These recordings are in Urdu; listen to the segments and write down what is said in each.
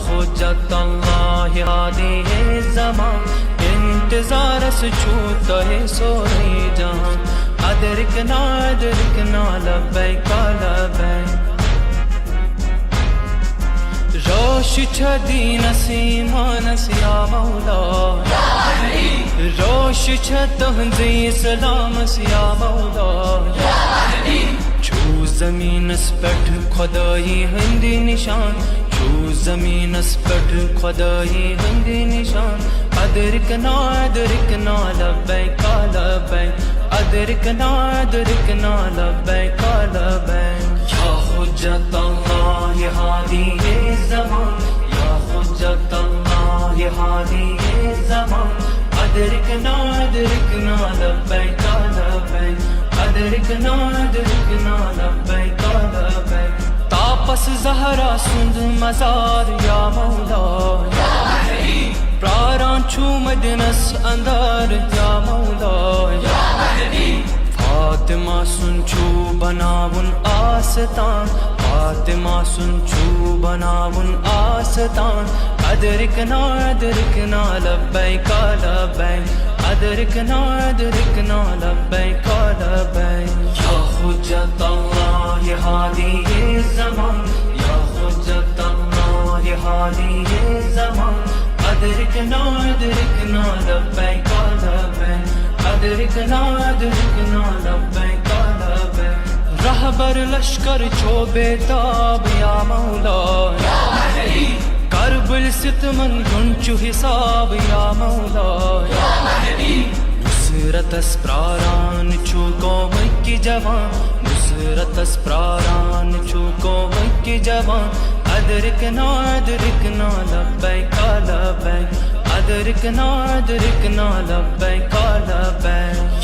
حجت اللہ ہادی زمان انتظار سے چھوتا ہے سوری جہاں ادرکنا لبیک لبیک روش چھدی نسیمانس یا مولا روش چھتہنزی سلامس یا مولا چھو زمینس پٹھ خدائی ہندی نشان چھو زمینس پٹھ خدائی ہندی نشان ادرکنا لبیک لبیک ادرکنا لبیک لبیک یا حجت اللہ ہادی زمان یا حجت اللہ ہادی زمان ادرکنا لبیک لبیک ادرکنا لبیک لبیک تاپس زہرا سند مزار یا مولا پراران چھو مدینس اندر یا مولا فاطمہ سن چھو بناون آستان فاطمہ سن چھو بناون آستان ادرکنا لبیک لبیک ادرکنا لبیک لبیک یا حجت اللہ ہادی زمان یا حجت اللہ ہادی زمان ادرکنا لبیک لبیک ادرکنا لبیک لبیک رہبر لشکر چھو بیتاب یا مولا کربل ستمن گنچو حساب یا مولا نصرت اس پراران چھو قوم کی جوان نصرت اس پراران چھو قوم کی جوان ادرکنا لبیک لبیک ادرکنا لبیک لبیک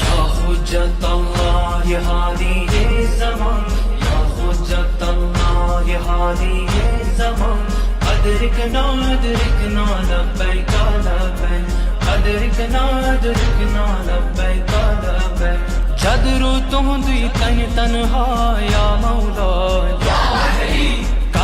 یا حجت اللہ ہادی زمان یا حجت اللہ ہادی زمان ادرکنا لبیک لبیک ادرکنا لبیک لبیک جد رو تہندی تن تنہا یا مولا